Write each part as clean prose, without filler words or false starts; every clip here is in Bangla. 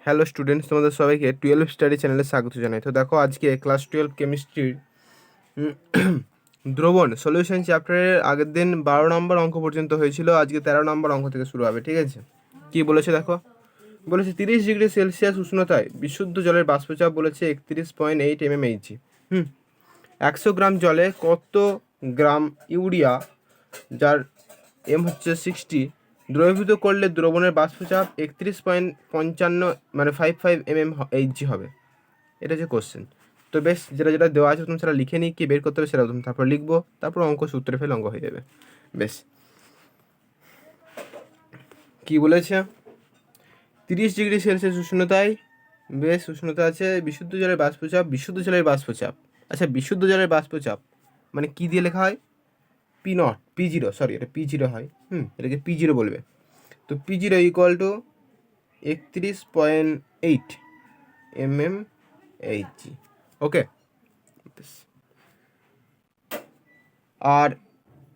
হ্যালো স্টুডেন্টস, তোমাদের সবাইকে 12 স্টাডি চ্যানেলে স্বাগত জানাই। তো দেখো, আজকে ক্লাস 12 কেমিস্ট্রির দ্রবণ সলিউশন চ্যাপ্টারের আগের দিন 12 নম্বর অঙ্ক পর্যন্ত হয়েছিল। আজকে 13 নম্বর অঙ্ক থেকে শুরু হবে, ঠিক আছে? কি বলেছে দেখো, বলেছে 30 ডিগ্রি সেলসিয়াস উষ্ণতায় বিশুদ্ধ জলের বাষ্পচাপ বলেছে 31.8 mmHg। 100 গ্রাম জলে কত গ্রাম ইউরিয়া, যার এম হচ্ছে 60, দ্রবীভূত করলে দ্রবণের বাষ্পচাপ 31.55 মানে 55 mmHg হবে। এটা হচ্ছে কোশ্চেন। তো বেশ, যেটা যেটা দেওয়া আছে তুমি সেটা লিখে নিই, কি বের করতে হবে সেটা তুমি তারপর লিখবো, তারপর অঙ্ক সূত্রে ফেলে অঙ্ক হয়ে যাবে। বেশ, কি বলেছে, 30 ডিগ্রি সেলসিয়াস উষ্ণতায়, বেশ উষ্ণতা আছে, বিশুদ্ধ জলের বাষ্পচাপ, বিশুদ্ধ জলের বাষ্পচাপ। আচ্ছা, বিশুদ্ধ জলের বাষ্পচাপ মানে কি দিয়ে লেখা হয়? P0, P0, সরি, এটা P0 হয়। এটাকে P0 বলবে। তো P0 ইকুয়াল টু 31.8 mmHg। ওকে, আর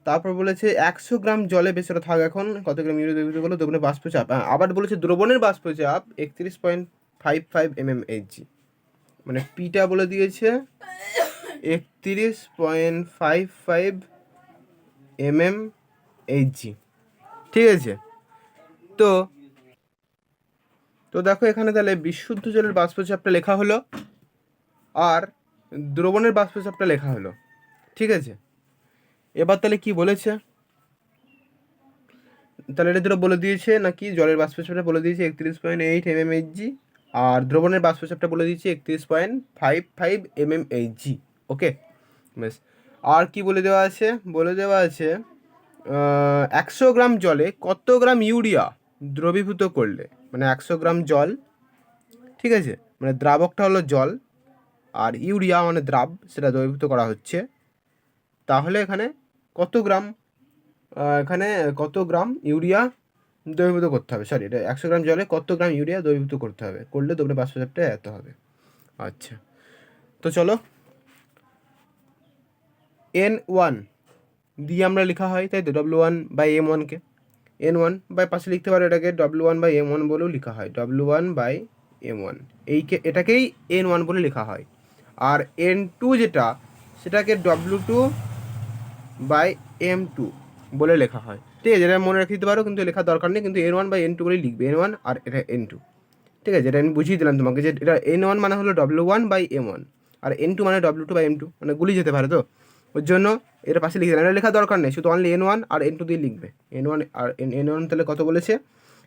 তারপর বলেছে 100 গ্রাম জলে, বেশ ওটা থাক এখন, কত গ্রাম ইউরিয়া দ্রবীভূত করলো দ্রবণের বাষ্পচাপ। আবার বলেছে দ্রবণের বাষ্পচাপ 31.55 mmHg, মানে পিটা বলে দিয়েছে 31.55 mmHg, ঠিক আছে? তো তো দেখো এখানে তাহলে বিশুদ্ধ জলের বাষ্পচাপটা লেখা হলো আর দ্রবণের বাষ্পচাপটা লেখা হলো, ঠিক আছে? এবার তাহলে কি বলেছে, তাহলে এটা দুটো বলে দিয়েছে নাকি, জলের বাষ্পচাপটা বলে দিয়েছে 31.8 mmHg, আর দ্রবণের বাষ্পচাপটা বলে দিয়েছে 31.55 mmHg। ওকে, বেশ। আর কি বলে দেওয়া আছে, বলে দেওয়া আছে 100 গ্রাম জলে কত গ্রাম ইউরিয়া দ্রবীভূত করলে, মানে 100 গ্রাম জল, ঠিক আছে, মানে দ্রাবকটা হলো জল আর ইউরিয়া মানে দ্রাব, সেটা দ্রবীভূত করা হচ্ছে, তাহলে এখানে কত গ্রাম, এখানে কত গ্রাম ইউরিয়া দ্রবীভূত করতে হবে, সরি, এটা 100 গ্রাম জলে কত গ্রাম ইউরিয়া দ্রবীভূত করতে হবে, করলে দ্রবণের বাষ্পচাপটা এত হবে। আচ্ছা, তো চলো, N1 দিয়ে আমরা লেখা হয়, তাই তো, W1/M1কে N1 বাই পাশে লিখতে পারো, এটাকে W1/M1 বলেও লেখা হয়, W1/M1 এটাকেই N1 বলে লেখা হয়। আর N2 যেটা, সেটাকে W2/M2 বলে লেখা হয়, ঠিক আছে? যেটা মনে রেখে দিতে পারো, কিন্তু লেখার দরকার নেই, কিন্তু N1/N2 বলেই লিখবে, N1 আর এটা N2, ঠিক আছে? এটা আমি বুঝিয়ে দিলাম তোমাকে, যে এটা N1 মানে হলো W1/M1 আর N2 মানে W2/M2, মানে গুলি যেতে পারে, তো ওর জন্য এর পাশে লিখে দিলাম, এটা লেখার দরকার নেই, শুধু অনলি N1 আর N2 দিয়ে লিখবে। N1 আর N1 তাহলে কত বলেছে,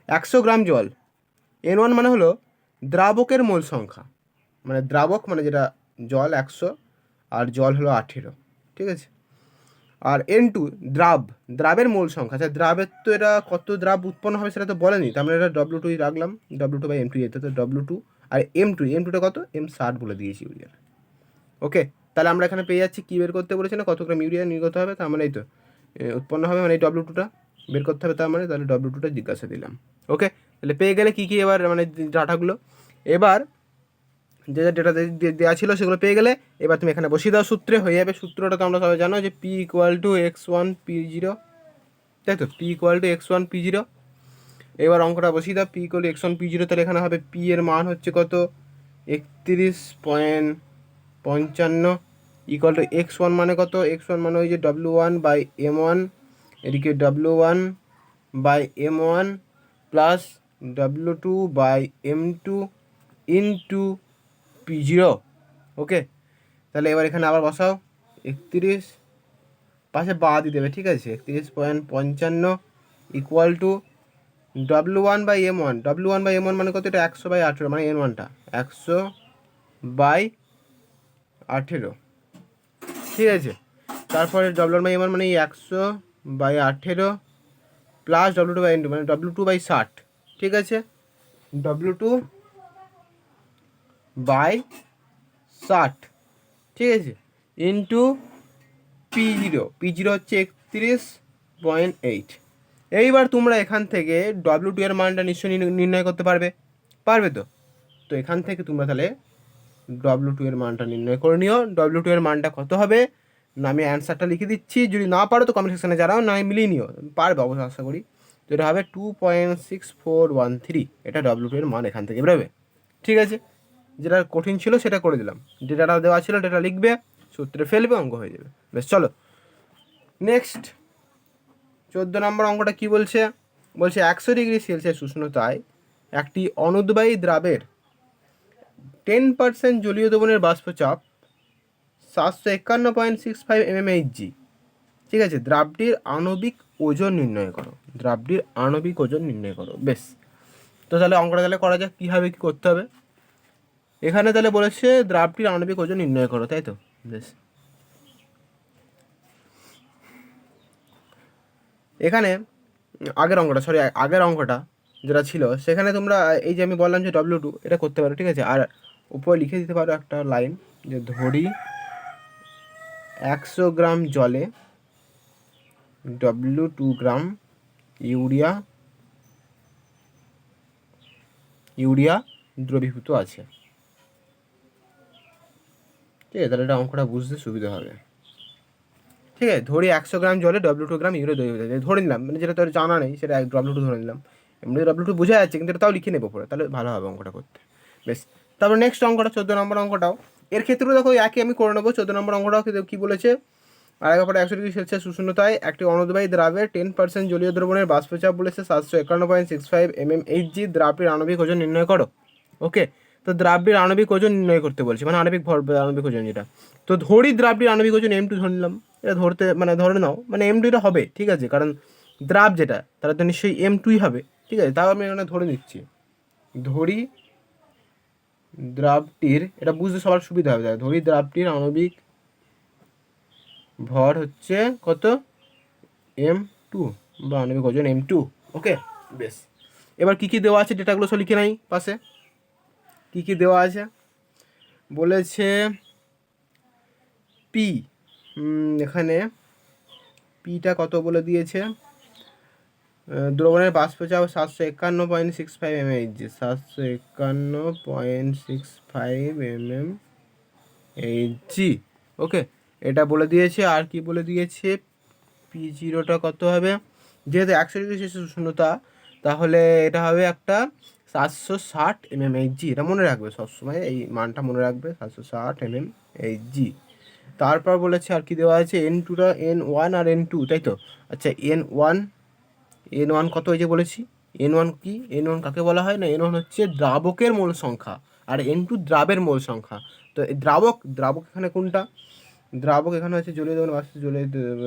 100 গ্রাম জল, N1 মানে হলো দ্রাবকের মোল সংখ্যা, মানে দ্রাবক মানে যেটা জল 100 আর জল হলো 18, ঠিক আছে? আর N2 দ্রাবের মোল সংখ্যা। আচ্ছা, দ্রাবের তো এটা কত দ্রাব উৎপন্ন হবে সেটা তো বলেনি, তার মানে এটা W2 রাখলাম, W2/M2 যেতে, তো W2 আর M2টা কত, M60 বলে দিয়েছি ইউরিয়ার। ওকে, তাহলে আমরা এখানে পেয়ে যাচ্ছি, কী বের করতে বলেছে না, কত গ্রাম ইউরিয়া নির্গত হবে, তার মানে এই তো উৎপন্ন হবে, মানে এই W2টা বের করতে হবে, তার মানে তাহলে W2টা জিজ্ঞাসা দিলাম। ওকে, তাহলে পেয়ে গেলে কী কী এবার মানে ডাটাগুলো, এবার যে যে ডেটা দেওয়া ছিল সেগুলো পেয়ে গেলে এবার তুমি এখানে বসিয়ে দাও, সূত্রে হয়ে যাবে। সূত্রটা তো আমরা সবাই জানো, যে P=x1 P0, তাই তো, P=x1 P0। এবার অঙ্কটা বসিয়ে দাও, P=x1 P0, তাহলে এখানে হবে P এর মান হচ্ছে কত, 31.55 ইকুয়াল টু x1 মানে কত, x1 মানে ওই যে W1/M1, এদিকে W1/M1 plus W2/M2 into P0। ওকে, তাহলে এবার এখানে আবার বসাও, 31 পাশে বাদ দিয়ে দেবে, ঠিক আছে, 31.55 ইকুয়াল টু W1/M1, W1/M1 মানে কত, এটা 100/18, মানে N1টা 100/18, ঠিক আছে? তারপরে W1/M1 মানে 100/18 প্লাস W2/N2 মানে W2/60, ঠিক আছে, W2/60, ঠিক আছে, ইন্টু P0 হচ্ছে 31.8। এইবার তোমরা এখান থেকে W2 এর মানটা নিশ্চয়ই নির্ণয় করতে পারবে, পারবে তো? তো এখান থেকে তোমরা তাহলে W2 এর মানটা নির্ণয় করে নিও। W2 এর মানটা কত হবে না, আমি অ্যান্সারটা লিখে দিচ্ছি, যদি না পারো তো কমেন্ট সেকশনে জানাও, না মিলিয়ে নিও, পারবে অবশ্যই আশা করি। তো এটা হবে 2.6413, এটা W2 এর মান এখান থেকে বেরোবে। ঠিক আছে, যেটা কঠিন ছিল সেটা করে দিলাম, ডেটাটা দেওয়া ছিল ডেটা লিখবে, সূত্রে ফেলবে, অঙ্ক হয়ে যাবে। বেশ, চলো নেক্সট 14 নম্বর অঙ্কটা কি বলছে? বলছে 100°C উষ্ণতায় একটি অনুদ্বায়ী দ্রাবের 10% জলীয় দ্রবণের বাষ্পচাপ 751.65 mmHg। ঠিক আছে, দ্রাবটির আণবিক ওজন নির্ণয় করো, দ্রাবটির আণবিক ওজন নির্ণয় করো। বেশ, তো তাহলে অঙ্কটা তাহলে করা যাক, কীভাবে কী করতে হবে। এখানে তাহলে বলেছে দ্রাবটির আণবিক ওজন নির্ণয় করো, তাই তো? বেশ, এখানে আগের অঙ্কটা যেটা ছিল সেখানে তোমরা এই যে আমি বললাম যে W2 এটা করতে পারো, ঠিক আছে। আর উপরে লিখে দিতে পারো একটা লাইন যে ধরি 100 গ্রাম জলে W2 গ্রাম ইউরিয়া দ্রবীভূত আছে। ঠিক আছে, তাহলে এটা অঙ্কটা বুঝতে সুবিধা হবে। ঠিক আছে, ধরি 100 গ্রাম জলে W2 গ্রাম ইউরিয়া দ্রবীভূত আছে, ধরে নিলাম, মানে যেটা তোর জানা নেই সেটা W2 ধরে নিলাম। এমনি W2 বোঝা যাচ্ছে, কিন্তু এটা তাও লিখে নেবো পরে, তাহলে ভালো হবে অঙ্কটা করতে। বেশ, তারপর নেক্সট অঙ্কটা 14 নম্বর অঙ্কটাও এর ক্ষেত্রেও দেখো একই আমি করে নেবো। 14 নম্বর অঙ্কটাও কি বলেছে? আর একবার 100°C উষ্ণতায় একটি অনুদ্বায়ী দ্রাবের 10% জলীয় দ্রবণের বাষ্পচাপ বলেছে 751.65 mmHg। দ্রাবটির আণবিক ওজন নির্ণয় করো। ওকে, তো দ্রাবটির আণবিক ওজন নির্ণয় করতে বলছে, মানে আণবিক ভর, আণবিক ওজন যেটা। তো ধরি দ্রাবটির আণবিক ওজন M2 ধরে নিলাম। এটা ধরতে মানে ধরে নাও, মানে M2 এটা হবে, ঠিক আছে, কারণ দ্রাব যেটা তারা তো নিশ্চয়ই M2ই হবে। ঠিক আছে, তাও আমি এখানে ধরে নিচ্ছি। ধরি দ্রাবটির, এটা বুঝতে সবার সুবিধা হবে, ধরি দ্রাবটির আণবিক ভর হচ্ছে কত? M2 বা আণবিক ওজন M2। ওকে, বেশ, এবার কী কী দেওয়া আছে ডেটাগুলো সব লিখে নাই পাশে। কী কী দেওয়া আছে বলেছে? পি, এখানে পিটা কত বলে দিয়েছে? দ্রবণের বাষ্পচাপ 751.65 mmHg, 751.65 mmHg। ওকে, এটা বলে দিয়েছে। আর কি বলে দিয়েছে? P0টা কত হবে? যেহেতু 100°C উষ্ণতা, তাহলে এটা হবে একটা 760 mmHg। এটা মনে রাখবে সবসময়, এই মানটা মনে রাখবে, 760 mmHg। তারপর বলেছে আর কি দেওয়া আছে? N2টা, N1 আর N2, তাই তো? আচ্ছা, N1 কত হয়েছে বলেছি? N1 কি? N1 কাকে বলা হয় না? N1 হচ্ছে দ্রাবকের মোল সংখ্যা, আর N2 দ্রাবের মোল সংখ্যা। তো এই দ্রাবক এখানে কোনটা? দ্রাবক এখানে হচ্ছে জলীয় দ্রবণ,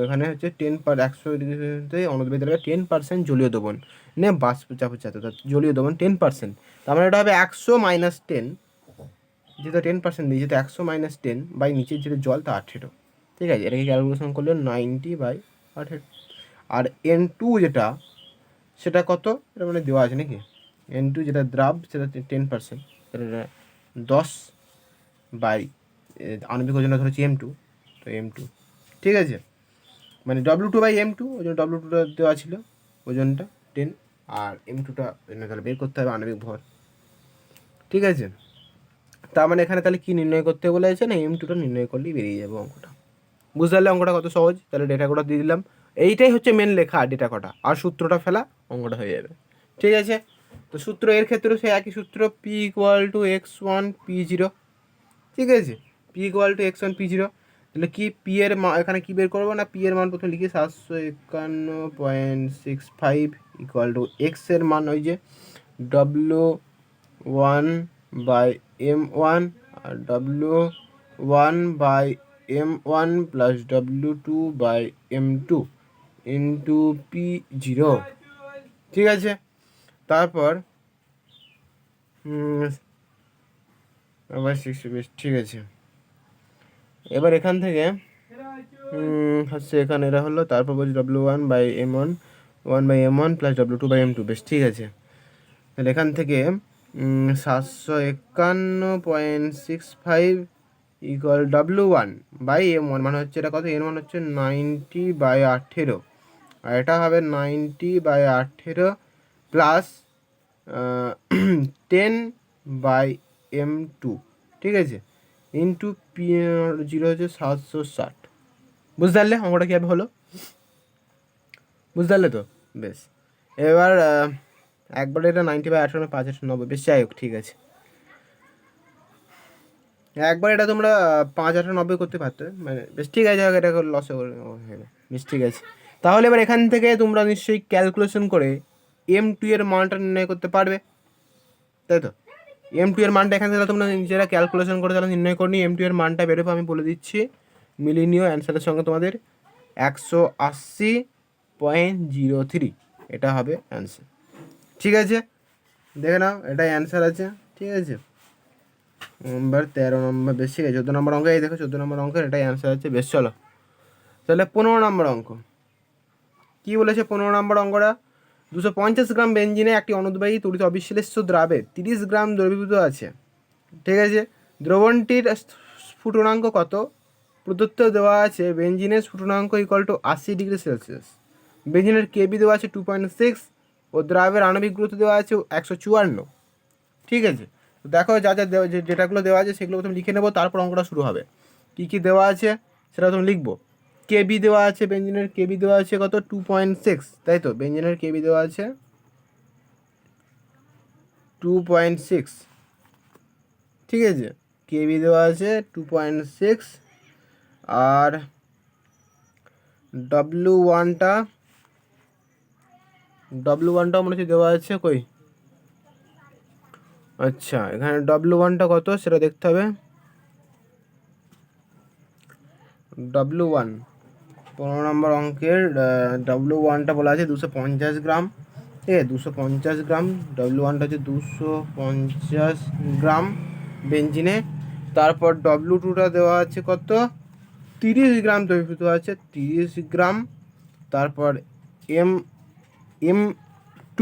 এখানে হচ্ছে 100°C অনুদ্বায়ী দ্রাবে 10% জলীয় দ্রবণ নে বাষ্পচাপ হচ্ছে এত, জলীয় দ্রবণ 10%। তার মানে এটা হবে 100 - 10, যেটা 10% দিয়েছে, তো 100 - 10 বাই নিচের যেটা জল তা 18। ঠিক আছে, এটাকে ক্যালকুলেশন করলে 90/18। আর N2 যেটা, সেটা কত? এটা মানে দেওয়া আছে নাকি? N2 যেটা দ্রাব সেটা 10%, সেটা 10 বাই আণবিক ওজনটা ধরেছি M2, তো M2। ঠিক আছে, মানে W2/M2, ওই জন্য W2টা দেওয়া ছিল ওজনটা 10, আর M2টা তাহলে বের করতে হবে আণবিক ভর। ঠিক আছে, তার মানে এখানে তাহলে কী নির্ণয় করতে বলেছে না? M2টা নির্ণয় করলেই বেরিয়ে যাবে অঙ্কটা। বুঝতে পারলে অঙ্কটা কত সহজ? তাহলে ডেটা কটা দিয়ে দিলাম, এইটাই হচ্ছে মেন লেখা, ডেটা কটা, আর সূত্রটা ফেলা, অঙ্কটা হয়ে যাবে। ঠিক আছে, তো সূত্র এর ক্ষেত্রেও সেই একই সূত্র, P=x1 P0। ঠিক আছে, P=x1 P0। তাহলে কি পি এর মান এখানে কি বের করবো না? পি এর মান প্রথমে লিখি 751.65 এক্স এর মান ওই যে W1/M1 আর W1/M1 plus W2/M2 into P0। ঠিক আছে, তারপর আবার 60। ঠিক আছে, এবার এখান থেকে হচ্ছে এখানে এটা হলো, তারপর বলছি W1/M1 1/M1 প্লাস W2/M2। বেশ, ঠিক আছে, তাহলে এখান থেকে 751.65 W1/M1 মানে হচ্ছে এটা কত? N1 হচ্ছে 90/18, আর এটা হবে 90/18 প্লাস 10/M2। ঠিক আছে, ইন্টু P0 হচ্ছে 760। বুঝতে পারলে অঙ্কটা কীভাবে হলো? বুঝতে পারলে তো? বেশ, এবার একবার এটা 90/18 5 90। বেশ, যাই হোক, ঠিক আছে। একবার এটা তোমরা 5,890 করতে পারতে, মানে বেশ ঠিক আছে, এটা লসে করে বেশ ঠিক আছে। তাহলে এবার এখান থেকে তোমরা নিশ্চয়ই ক্যালকুলেশন করে M2 এর মানটা নির্ণয় করতে পারবে, তাই তো? M2 এর মানটা এখান থেকে তোমরা নিজেরা ক্যালকুলেশন করে তাহলে নির্ণয় করে নিই। M2 এর মানটা বেরোবে, আমি বলে দিচ্ছি, মিলিনিও অ্যান্সারের সঙ্গে তোমাদের 180.03, এটা হবে অ্যান্সার। ঠিক আছে, দেখে নাও, এটাই অ্যান্সার আছে। ঠিক আছে, নম্বর 13 নম্বর, বেশ ঠিক আছে। 14 নম্বর অঙ্ক, এই দেখো 14 নম্বর অঙ্কের এটাই অ্যান্সার আছে। বেশ, চলো তাহলে 15 নম্বর অঙ্ক কী বলেছে। 15 নম্বর অঙ্কটা, 250 গ্রাম বেঞ্জিনে একটি অনুদ্বায়ী তড়িৎ অবিশ্লেষ্য দ্রাবে 30 গ্রাম দ্রবীভূত আছে। ঠিক আছে, দ্রবণটির স্ফুটনাঙ্ক কত? প্রদত্ত দেওয়া আছে বেঞ্জিনের স্ফুটনাঙ্ক = 80°C, বেঞ্জিনের কেবি দেওয়া আছে 2.6 ও দ্রাবের আণবিক গুরুত্ব দেওয়া আছে 154। ঠিক আছে, তো দেখো যা যা দেওয়া, যেটাগুলো দেওয়া আছে সেগুলো প্রথমে লিখে নেবো, তারপর অঙ্কটা শুরু হবে। কী কী দেওয়া আছে সেটা প্রথমে লিখবো। কেবি দেওয়া আছে, বেঞ্জিনের কেবি দেওয়া আছে কত? 2.6, তাই তো? বেঞ্জিনের কেবি দেওয়া আছে 2.6। ঠিক আছে, কেবি দেওয়া আছে 2.6, আর W1টা মনে হচ্ছে দেওয়া আছে কই। আচ্ছা, এখানে W1টা কত সেটা দেখতে হবে। W1 15 নম্বর অঙ্কের W1টা বলা আছে 250 গ্রাম। ঠিক আছে, 250 গ্রাম, W1টা হচ্ছে 250 গ্রাম বেঞ্জিনে। তারপর W2টা দেওয়া আছে কত? 30 গ্রাম দ্রবীভূত আছে, 30 গ্রাম। তারপর M2,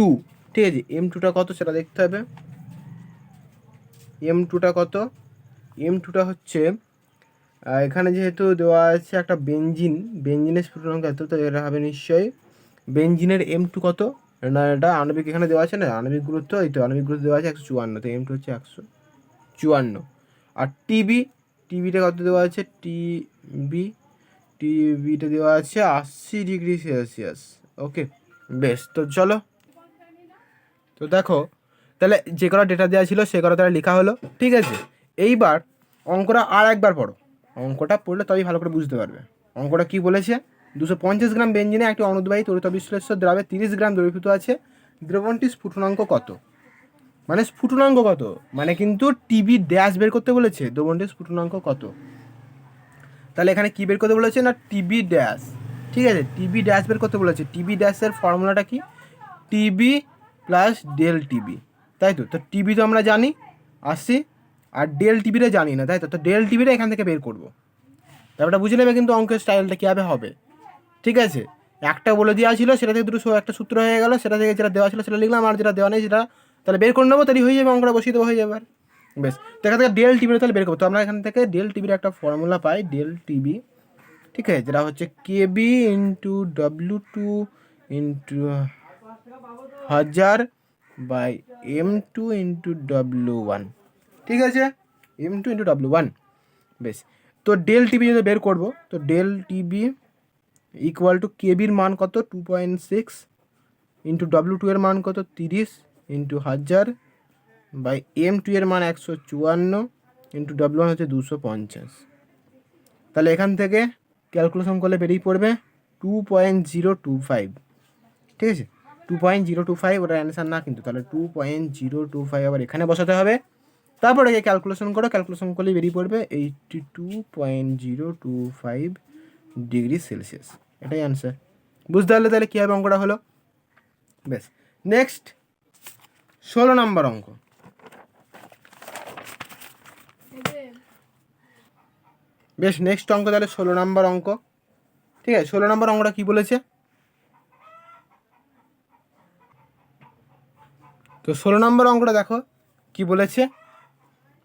ঠিক আছে, M2টা কত সেটা দেখতে হবে। M2টা কত? M2টা হচ্ছে, এখানে যেহেতু দেওয়া আছে একটা বেঞ্জিনের স্ফুটনাঙ্ক এত, তো এটা হবে নিশ্চয়ই বেঞ্জিনের M2 কত না, এটা আণবিক এখানে দেওয়া আছে না, আণবিক গুরুত্ব, এই তো আণবিক গুরুত্ব দেওয়া আছে 154, তো M2 হচ্ছে 154। আর টিবিটা কত দেওয়া আছে? টিবিটা দেওয়া আছে 80°C। ওকে, বেশ, তো চলো, তো দেখো তাহলে যে কটা ডেটা দেওয়া ছিল সে কটা তাহলে লেখা হলো। ঠিক আছে, এইবার অঙ্কটা আর একবার পড়ো, অঙ্কটা পড়লে তবেই ভালো করে বুঝতে পারবে। অঙ্কটা কি বলেছে? 250 গ্রাম বেঞ্জিনে একটি অনুদ্বায়ী তড়িৎ অবিশ্লেষ্য দ্রাবে 30 গ্রাম দ্রবীভূত আছে, দ্রবণটির স্ফুটনাঙ্ক কত? মানে স্ফুটনাঙ্ক কত মানে কিন্তু টিবি ড্যাশ বের করতে বলেছে, দ্রবণটির স্ফুটনাঙ্ক কত। তাহলে এখানে কি বের করতে বলেছে না, টিবি ড্যাশ। ঠিক আছে, টিবি ড্যাশ বের করতে বলেছে। টিবি ড্যাশের ফর্মুলাটা কি? টিবি প্লাস ডেল টিবি, তাই তো? তো টিবি তো আমরা জানি 80, আর ডেল টিবিটা জানি না, তাই তো? তো ডেল টিবিটা এখান থেকে বের করবো। ব্যাপারটা বুঝে নেবে কিন্তু অঙ্কের স্টাইলটা কীভাবে হবে। ঠিক আছে, একটা বলে দেওয়া ছিল, সেটা থেকে দুটো একটা সূত্র হয়ে গেল, সেটা থেকে যেটা দেওয়া ছিল সেটা লিখলাম, আর যেটা দেওয়া নেই সেটা তাহলে বের করে নেবো, তাহলে হয়ে যাবে, অঙ্কটা বসিয়ে দেবো, হয়ে যাবে। আর বেশ, তো এখান থেকে ডেল টিবিটা তাহলে বের করবো। তো আমরা এখান থেকে ডেল টিবির একটা ফর্মুলা পাই, ডেল টিবি, ঠিক আছে, যেটা হচ্ছে KB into W2 into 1000 by M2 into W1। ঠিক আছে, M2 ইন্টু W1। বেশ, তো ডেল টিবি যদি বের করবো, তো ডেল টিবি ইকুয়াল টু কেবির মান কত? 2.6 ইন্টু W2 এর মান কত? 30 ইন্টু 1000 বাই M2 এর মান 154 ইন্টু W1 হচ্ছে 250। তাহলে এখান থেকে ক্যালকুলেশন করলে বেরিয়ে পড়বে 2.025। ঠিক আছে, 2.025, ওটা অ্যান্সার না কিন্তু, তাহলে 2.025 আবার এখানে বসাতে হবে, তারপরে ক্যালকুলেশন করো, ক্যালকুলেশন করলে বেরিয়ে পড়বে 82.025°C, এটাই অ্যান্সার। বুঝতে পারলে তাহলে কীভাবে অঙ্কটা হলো। বেশ, নেক্সট 16 নম্বর অঙ্ক। বেশ, নেক্সট অঙ্ক তাহলে 16 নম্বর অঙ্ক। ঠিক আছে, 16 নম্বর অঙ্কটা কী বলেছে? তো 16 নম্বর অঙ্কটা দেখো কি বলেছে।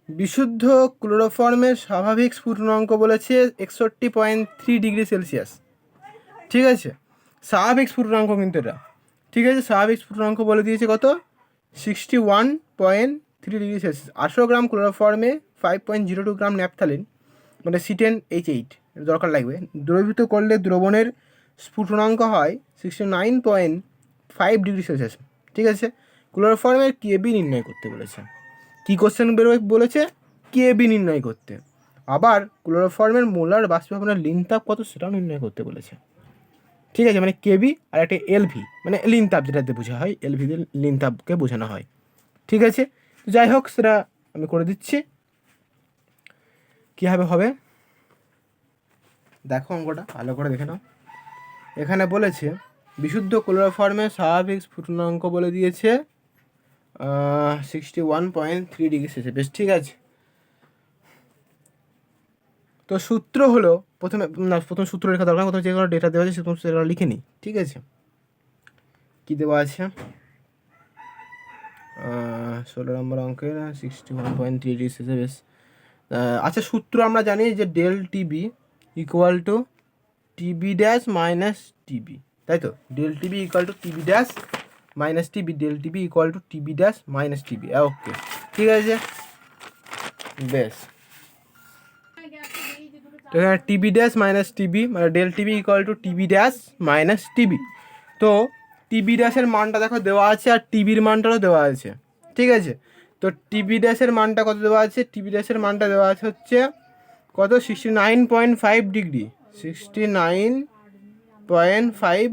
বিশুদ্ধ ক্লোরোফর্মের স্বাভাবিক স্ফুটনাঙ্ক বলেছে 61.3°C। ঠিক আছে, স্বাভাবিক স্ফুটনাঙ্ক কিন্তু এটা। ঠিক আছে, স্বাভাবিক স্ফুটনাঙ্ক বলে দিয়েছে কত? 61.3°C। 18 গ্রাম ক্লোরোফর্মে 5.02 গ্রাম ন্যাপথালিন, মানে C10H8 দরকার লাগবে, দ্রবীভূত করলে দ্রবণের স্ফুটনাঙ্ক হয় 69.5°C। ঠিক আছে, ক্লোরোফর্মের কেবি নির্ণয় করতে বলেছে। কি কোশ্চেন বেরোয় বলেছে? কেবি নির্ণয় করতে। আবার ক্লোরোফর্মের মোলার বাষ্পীভবনের লিনতাপ কত সেটাও নির্ণয় করতে বলেছে। ঠিক আছে, মানে কেবি আর একটা এলভি, মানে লিনতাপ যেটাতে বোঝা হয়, এলভি দিয়ে লিনতাপকে বোঝানো হয়। ঠিক আছে, যাই হোক সেটা আমি করে দিচ্ছি। কীভাবে হবে দেখো, অঙ্কটা ভালো করে দেখে নাও। এখানে বলেছে বিশুদ্ধ ক্লোরোফর্মের স্বাভাবিক স্ফুটনাঙ্ক বলে দিয়েছে 61.3 ডিগ্রি সেলসিয়াস। বেশ, ঠিক আছে। তো সূত্র হলো প্রথম সূত্র লেখা দরকার, প্রথমে যেগুলো ডেটা দেওয়া আছে সেগুলো লিখে নিই। ঠিক আছে, কী দেওয়া আছে 16 নম্বর অঙ্কের 61.3 ডিগ্রি সেলসিয়াস। বেশ, আচ্ছা, সূত্র আমরা জানি যে del TB equal to TB dash minus TB, তাই তো? Del TB equal to TB dash minus TB, del TB equal to TB dash minus TB. Okay, ঠিক আছে। বেশ, তো এখানে টিবি ড্যাশ মাইনাস টিবি মানে del TB equal to TB dash minus TB. তো টিবি ড্যাশের মানটা দেখো দেওয়া আছে, আর টিবির মানটাও দেওয়া আছে। ঠিক আছে, তো টিবি ড্যাশের মানটা কত দেওয়া আছে? টিবি ড্যাশের মানটা দেওয়া আছে হচ্ছে কত? 69.5 ডিগ্রি, 69.5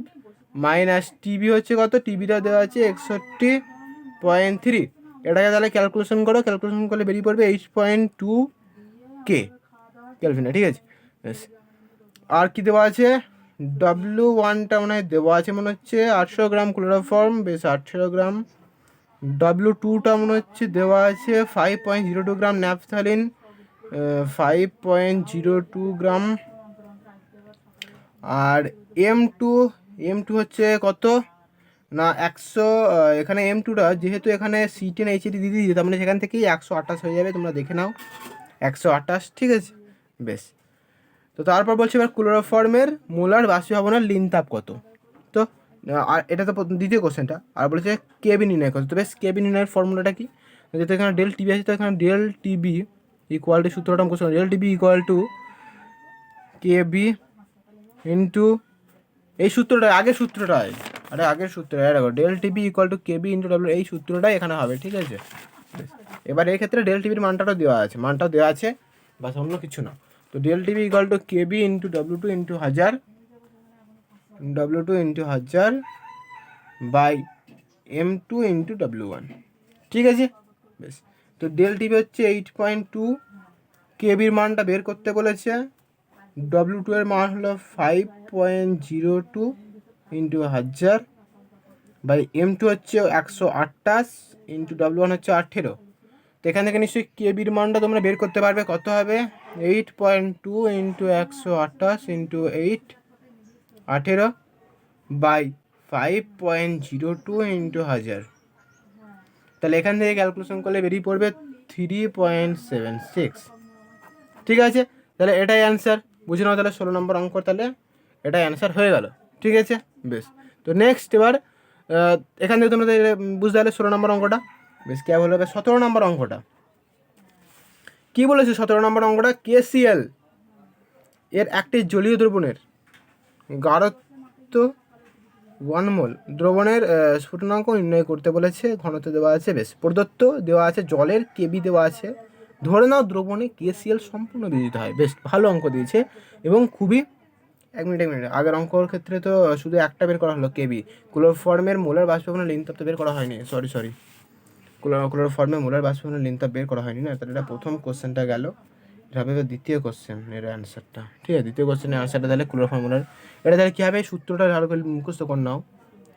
মাইনাস টিবি হচ্ছে কত? টিবিটা দেওয়া আছে 61.3। এটাকে তাহলে ক্যালকুলেশন করো, ক্যালকুলেশন করলে বেরিয়ে পড়বে 8.2 কে ক্যালভিনে। ঠিক আছে, বেশ। আর কি দেওয়া আছে? W1টা মনে হয় দেওয়া আছে, মনে হচ্ছে 800 গ্রাম ক্লোরোফর্ম। বেশ, 800 গ্রাম। W2টা মনে হচ্ছে দেওয়া আছে 5.02 গ্রাম ন্যাপথালিন, 5.02 গ্রাম। আর M2 হচ্ছে কত না 100। এখানে M2টা যেহেতু এখানে C10 HAD দিয়ে দিয়েছে, তার মানে সেখান থেকেই 128 হয়ে যাবে, তোমরা দেখে নাও 128। ঠিক আছে, বেশ। তো তারপর বলছি এবার ক্লোরোফর্মের মোলার বাষ্পীভবনের লিনতাপ কত। তো আর এটা তো দ্বিতীয় কোশ্চেনটা। আর বলেছে কেবি নির্ণয় কত। তো বেশ, কেবি নির্ণয়ের ফর্মুলাটা কি? যেহেতু এখানে ডেল টিবি আছে, তো এখানে ডেল টিবি ইকুয়াল টু সূত্রটা question, del TB equal to KB into এই সূত্রটাই, আগের সূত্রটাই, আগের সূত্রটা দেখো, del TB equal to KB into W, এই সূত্রটাই এখানে হবে। ঠিক আছে, এবার এই ক্ষেত্রে ডেল টিবির মানটাও দেওয়া আছে, বাস অন্য কিছু না। তো del TB equal to KB into W2 into 1000 by M2 into W1। ঠিক আছে, বেশ। তো ডেল টিবি হচ্ছে 8.2, কেবির মানটা বের করতে বলেছে, W2 এর মান হলো 5.02 ইন্টু 1000 বাই M2 হচ্ছে 128 ইন্টু W1 হচ্ছে 18। তো এখান থেকে নিশ্চয়ই কেবির মানটা তোমরা বের করতে পারবে, কত হবে? 8.2 ইন্টু 128 ইন্টু 18 বাই 5.02 ইন্টু 1000। তাহলে এখান থেকে ক্যালকুলেশন করলে বেরিয়ে পড়বে 3.76। ঠিক আছে, তাহলে এটাই অ্যান্সার। বুঝে নাও তাহলে 16 নম্বর অঙ্ক, তাহলে এটাই অ্যান্সার হয়ে গেল। ঠিক আছে, বেশ। তো নেক্সট এবার এখান থেকে তোমরা বুঝতে পারলে 16 নম্বর অঙ্কটা। বেশ, কে বলবে 17 নম্বর অঙ্কটা কী বলেছে? 17 নম্বর অঙ্কটা KCl এর একটি জলীয় দ্রবণের গাঢ়ত্ব 1 মোল দ্রবণের স্ফুটনাঙ্ক নির্ণয় করতে বলেছে। ঘনত্ব দেওয়া আছে, বেশ। প্রদত্ত দেওয়া আছে জলের কেবি দেওয়া আছে। ধরে নাও দ্রবণে KCl সম্পূর্ণ বিয়োজিত হয়। বেশ, ভালো অঙ্ক দিয়েছে এবং খুবই এক মিনিট আগের অঙ্কর ক্ষেত্রে তো শুধু একটা বের করা হলো, কেবি। ক্লোরোফর্মের মোলার বাষ্পীভবনের লিনতাপ তো বের করা হয়নি, সরি ক্লোরোফর্মের মোলার বাষ্পীভবনের লিনতাপ বের করা হয়নি না। তাহলে এটা প্রথম কোশ্চেনটা গেল, এটা হবে দ্বিতীয় কোশ্চেন এর অ্যান্সারটা। ঠিক আছে, দ্বিতীয় কোশ্চেনের অ্যান্সারটা তাহলে ক্লোরোফর্ম মোলার। এটা তাহলে কী হবে? সূত্রটা ভালো করে মুখস্থ করে নাও,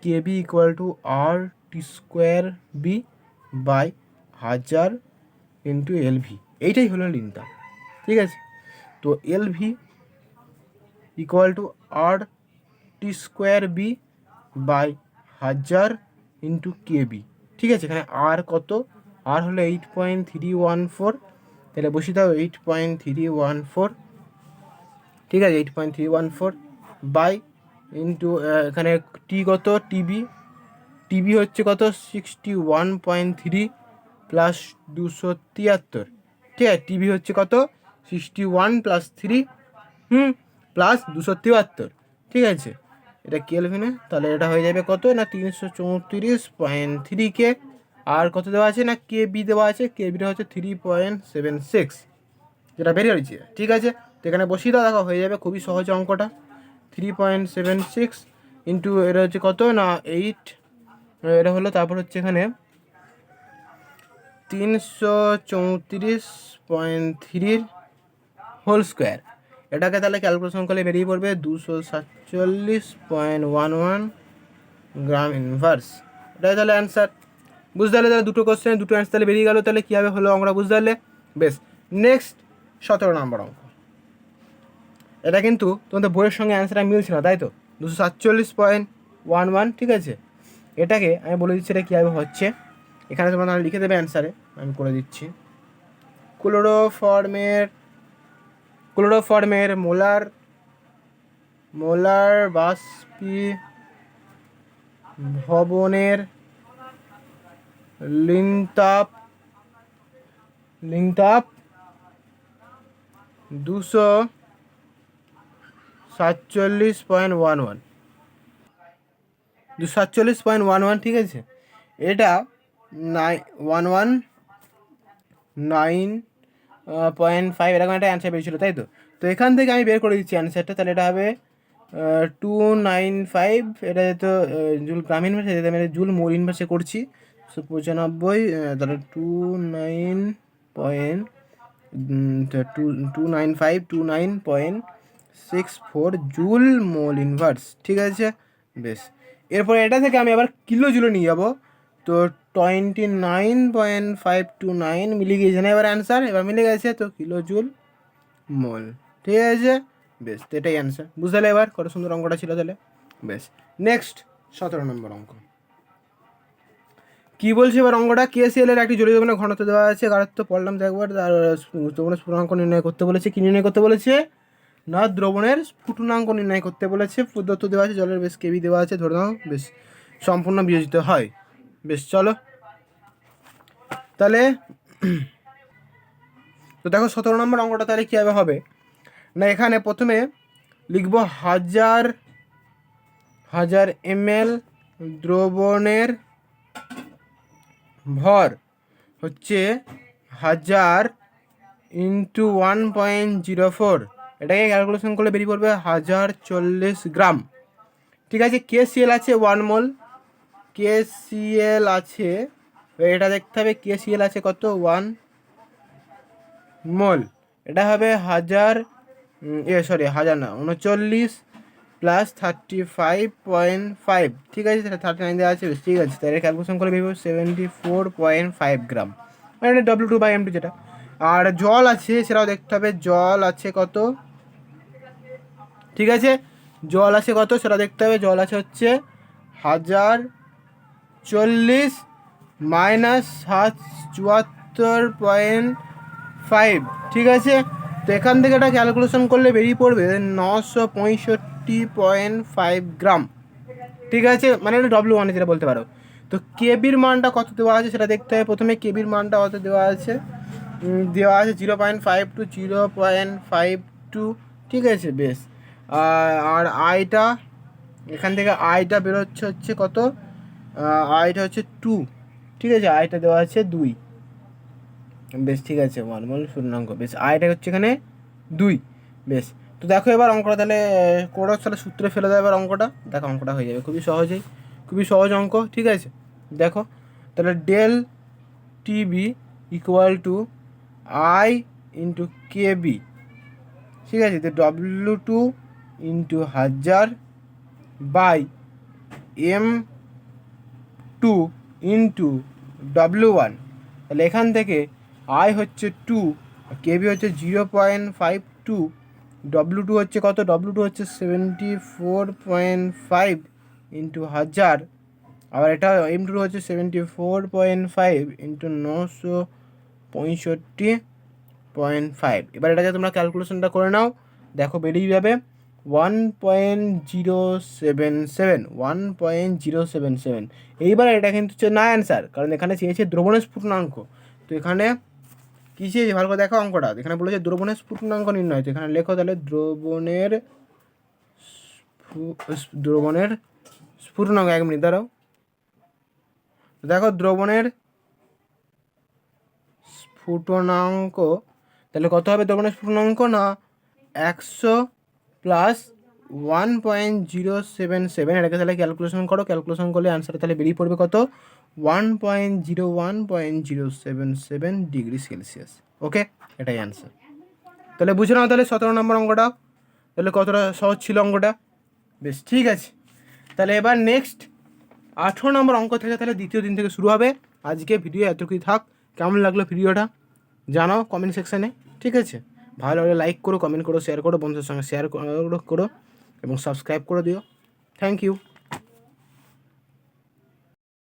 KB equal to R² B by 1000 into LV. এইটাই হলো লিনতাপ। ঠিক আছে, তো LV equal to R² B by 1000 into KB. ঠিক আছে, এখানে আর কত? আর হলো 8.314। তাহলে বসে দাও 8.314। ঠিক আছে, 8.314 বাই ইন্টু এখানে টি কত? টিবি হচ্ছে কত? 61.3 প্লাস 273। ঠিক আছে, টিবি হচ্ছে কত? 61 প্লাস 3 প্লাস 273। ঠিক আছে, এটা কেলভিনে, তাহলে এটা হয়ে যাবে কত না 334.3 কে আর কত দেওয়া আছে না কেবি দেওয়া আছে, কেবিটা হচ্ছে 3.76, যেটা বেরিয়ে হয়েছে। ঠিক আছে, তো এখানে বসিয়ে দাও, দেখো হয়ে যাবে, খুবই সহজ অঙ্কটা। 3.76 ইন্টু এটা হচ্ছে কত না 8, এটা হলো, তারপর হচ্ছে এখানে 334.3 হোল স্কোয়ার। এটাকে তাহলে ক্যালকুলেশন করলে বেরিয়ে পড়বে 247.11 গ্রাম ইনভার্স। এটাই তাহলে অ্যান্সার। বুঝতে পারলে? তাহলে দুটো কোশ্চেন দুটো অ্যান্সার তাহলে বেরিয়ে গেলো। তাহলে কীভাবে হলো অঙ্কটা বুঝতে পারলে? বেশ, নেক্সট 17 নম্বর অঙ্ক। এটা কিন্তু তোমাদের বইয়ের সঙ্গে অ্যান্সারটা মিলছে না, তাই তো? 247.11, ঠিক আছে। এটাকে আমি বলে দিচ্ছি এটা কীভাবে হচ্ছে। এখানে তোমরা লিখে দেবে অ্যান্সারে, আমি করে দিচ্ছি। ক্লোরোফর্মের মোলার বাষ্পীভবনের লিনতাপ 247.11, ঠিক আছে। এটা 119.5 এরকম একটা অ্যান্সার পেয়েছিল, তাই তো? তো এখান থেকে আমি বের করে দিচ্ছি অ্যান্সারটা। তাহলে এটা হবে 295, এটা যেহেতু জুল গ্রাম ইনভার্সে, আমি জুল মোল ইনভার্সে করছি। 95, তাহলে 29.64 জুল মোল ইনভার্স, ঠিক আছে। বেশ, এরপরে এটা থেকে আমি আবার কিলো জুলে নিয়ে যাবো। তো 29.529 মিলে গিয়েছে না এবার অ্যান্সার, এবার মিলে গেছে, তো কিলো জুল মোল, ঠিক আছে। বেশ, তো এটাই অ্যান্সার। বুঝতে পারলে এবার কত সুন্দর অঙ্কটা ছিল তাহলে? বেশ, নেক্সট 17 নম্বর অঙ্ক কী বলছে এবার অঙ্কটা। KCL এর একটি জলীয় দ্রবণের ঘনত্ব দেওয়া আছে, গাঢ়ত্ব পড়লাম তো একবার। আর দ্রবণের স্ফুটনাঙ্ক নির্ণয় করতে বলেছে। কী নির্ণয় করতে বলেছে না দ্রবণের স্ফুটনাঙ্ক নির্ণয় করতে বলেছে। দত্ত দেওয়া আছে, জলের বেশ কেবি দেওয়া আছে, ধরে নাও বেশ সম্পূর্ণ বিয়োজিত হয়। বেশ, চলো তাহলে। তো দেখো 17 নম্বর অঙ্কটা তাহলে কীভাবে হবে না, এখানে প্রথমে লিখবো 1000 ml দ্রবণের ভর হচ্ছে 1000 ইন্টু 1.04, এটাকে ক্যালকুলেশন করলে বেরিয়ে পড়বে 1040 গ্রাম, ঠিক আছে। KCL আছে 1 মোল, KCL আছে, এটা দেখতে হবে KCL আছে কত 1 মোল। এটা হবে 1000 1000 না 39 প্লাস 35.5, ঠিক আছে। 39 দেওয়া আছে, ঠিক আছে। তাহলে ক্যালকুলেশন করে ভেবো 74.5 গ্রাম, মানে W2/M2 যেটা। আর জল আছে সেটাও দেখতে হবে, জল আছে কত, ঠিক আছে। জল আছে কত সেটা দেখতে হবে, জল আছে হচ্ছে 1040 মাইনাস 74.5, ঠিক আছে। তো এখান থেকে এটা ক্যালকুলেশন করলে বেরিয়ে পড়বে 965.5 গ্রাম, ঠিক আছে। মানে এটা W1 যেটা বলতে পারো। তো কেবির মানটা কত দেওয়া আছে সেটা দেখতে হবে। প্রথমে কেবির মানটা কত দেওয়া আছে, 0.5 to 0.52, ঠিক আছে। বেশ, আর আইটা এখান থেকে আইটা বেরোচ্ছে হচ্ছে কত, আইটা হচ্ছে 2, ঠিক আছে। আইটা দেওয়া আছে 2, বেশ, ঠিক আছে। 1 মোল পূর্ণাঙ্ক, বেশ, আইটা হচ্ছে এখানে 2, বেশ। তো দেখো এবার অঙ্কটা তাহলে কোড তাহলে সূত্রে ফেলে দেবে এবার অঙ্কটা, দেখো অঙ্কটা হয়ে যাবে খুবই সহজেই, খুবই সহজ অঙ্ক, ঠিক আছে। দেখো তাহলে del TB equal to I into KB, ঠিক আছে। তো W2 into 1000 by M2 into W1, তাহলে এখান থেকে আই হচ্ছে 2, কেবি হচ্ছে 0.52, W2 হচ্ছে কত, W2 হচ্ছে 74.5 ইন্টু 1000, আবার এটা M2 হচ্ছে 74.5 ইন্টু 965.5। এবার এটাকে তোমরা ক্যালকুলেশনটা করে নাও, দেখো বেরিয়ে যাবে 1.077। এইবার এটা কিন্তু হচ্ছে না অ্যান্সার, কারণ এখানে চেয়েছে দ্রবণের স্ফুটনাঙ্ক। তো এখানে কী চেয়েছে ভালো করে দেখো অঙ্কটা, এখানে বলেছে দ্রবণের স্ফুটনাঙ্ক নির্ণয়। তো এখানে লেখো তাহলে দ্রবণের স্ফুটনাঙ্ক, 1 মিনিট দাঁড়াও। দেখো দ্রবণের স্ফুটনাঙ্ক, তাহলে কত হবে দৈর্ঘ্য স্ফুটনাঙ্ক না 100 প্লাস 1.077, এটাকে তাহলে ক্যালকুলেশন করো, ক্যালকুলেশন করলে অ্যান্সার তাহলে বেরিয়ে পড়বে কত 1.077 ডিগ্রি সেলসিয়াস। ওকে, এটাই অ্যান্সার। তাহলে বুঝে নাও তাহলে 17 নম্বর অঙ্কটা তাহলে কতটা সহজ ছিল অঙ্কটা। বেশ, ঠিক আছে। তাহলে এবার নেক্সট 18 নম্বর অঙ্ক থেকে তাহলে দ্বিতীয় দিন থেকে শুরু হবে। আজকে ভিডিও এতটুকুই থাক। কেমন লাগলো ভিডিওটা জানাও কমেন্ট সেকশানে, ঠিক আছে? ভালো লাগলে লাইক করো, কমেন্ট করো, শেয়ার করো, বন্ধুদের সঙ্গে শেয়ার করো এবং সাবস্ক্রাইব করে দিও। Thank you.